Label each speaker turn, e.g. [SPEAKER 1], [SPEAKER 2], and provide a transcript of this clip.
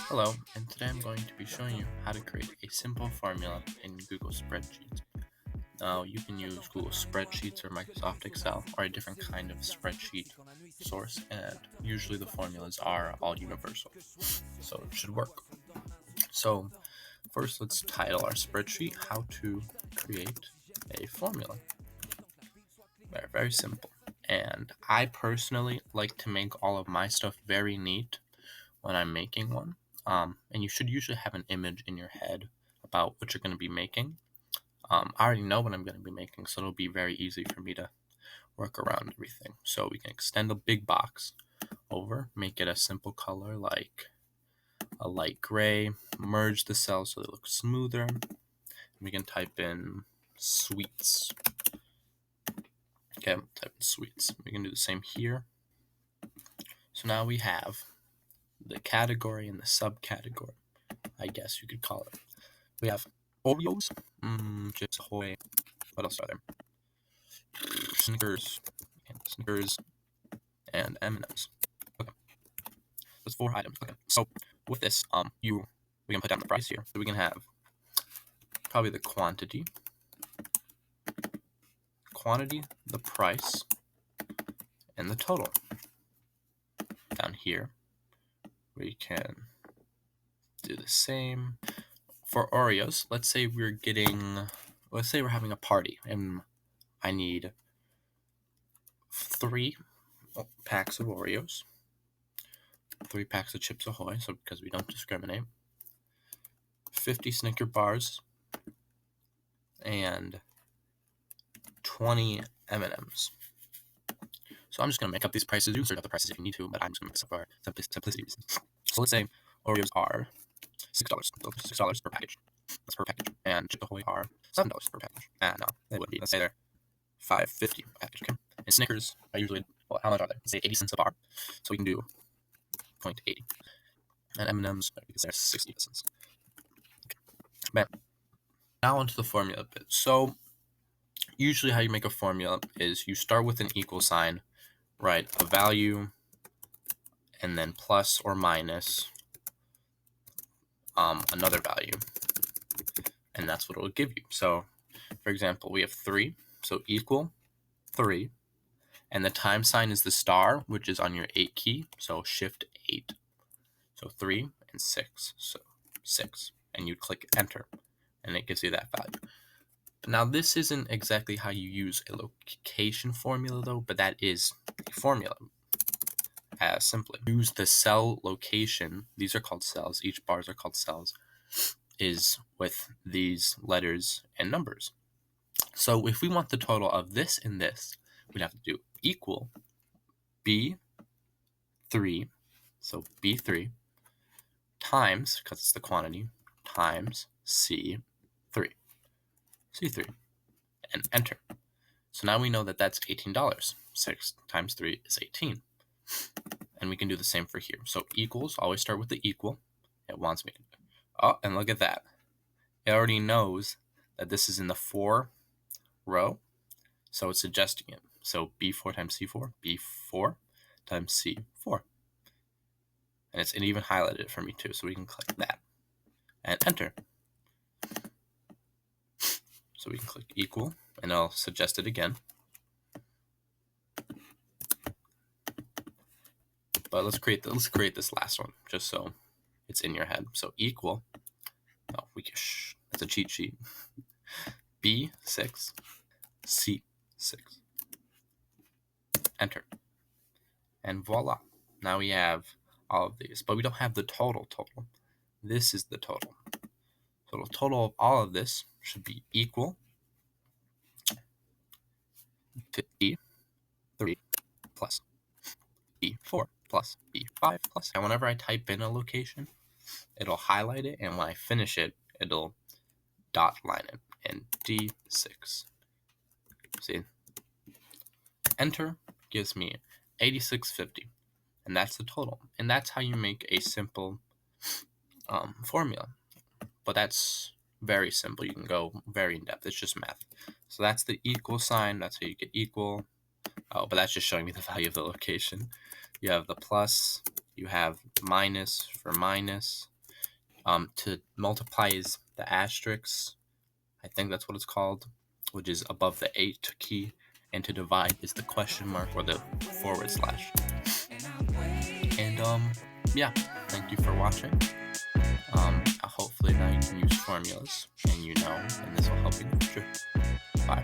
[SPEAKER 1] Hello, and today I'm going to be showing you how to create a simple formula in Google Spreadsheets. Now, you can use Google Spreadsheets or Microsoft Excel or a different kind of spreadsheet source, and usually the formulas are all universal, so it should work. So, first let's title our spreadsheet, How to Create a Formula. Very, very simple. And I personally like to make all of my stuff very neat when I'm making one. And you should usually have an image in your head about what you're going to be making. I already know what I'm going to be making, so it'll be very easy for me to work around everything. So we can extend a big box over, make it a simple color like a light gray, merge the cells so they look smoother. We can type in sweets. Okay, type in sweets. We can do the same here. So now we have the category and the subcategory, I guess you could call it. We have Oreos, Chips Ahoy, what else are there? Snickers, and M&Ms. Okay, that's 4 items. Okay, so with this, we can put down the price here. So we can have probably the quantity, the price, and the total. Down here, we can do the same. For Oreos, let's say we're having a party, and I need 3 packs of Oreos, 3 packs of Chips Ahoy, so because we don't discriminate, 50 Snicker bars, and 20 M&Ms. So I'm just going to make up these prices. You can search out the prices if you need to, but I'm just going to make this up for simplicity reasons. So let's say Oreos are $6. So $6 per package. That's per package. And Chips Ahoy are $7 per package. No, they would be. Let's say they're $5.50 per package. Okay. And Snickers are usually, how much are they? Let's say 80 cents a bar. So we can do 0.80. And M&Ms, because they're 60 cents. Okay. Man. Now onto the formula bit. So usually how you make a formula is you start with an equal sign, write a value, and then plus or minus another value, and that's what it will give you. So for example, we have 3, so equal 3, and the time sign is the star, which is on your 8 key, so shift 8. So 3 and 6, so 6, and you click enter, and it gives you that value. Now this isn't exactly how you use a location formula though, but that is a formula. As simply use the cell location, these are called cells, each bars are called cells, is with these letters and numbers. So if we want the total of this and this, we'd have to do equal B3, so B3, times, because it's the quantity, times C3, C3, and enter. So now we know that that's $18. 6 times 3 is 18. And we can do the same for here. So equals, always start with the equal. It wants me to. Oh, and look at that. It already knows that this is in the 4 row, so it's suggesting it. So B4 times C4, B4 times C4. And it even highlighted it for me too, so we can click that. And enter. So we can click equal, and it'll suggest it again. But let's create this last one, just so it's in your head. So equal, that's a cheat sheet. B6, C6. Enter. And voila. Now we have all of these, but we don't have the total. This is the total. So the total of all of this should be equal to B3 plus B4 plus B5 plus. And whenever I type in a location, it'll highlight it, and when I finish it, it'll dot line it, and D6. See? Enter gives me 8650, and that's the total. And that's how you make a simple formula. But that's very simple. You can go very in depth. It's just math. So that's the equal sign. That's how you get equal. Oh, but that's just showing me the value of the location. You have the plus. You have minus for minus. To multiply is the asterisk. I think that's what it's called, which is above the 8 key. And to divide is the question mark or the forward slash. And yeah, thank you for watching. Hopefully now you can use formulas and and this will help you in the future. Bye.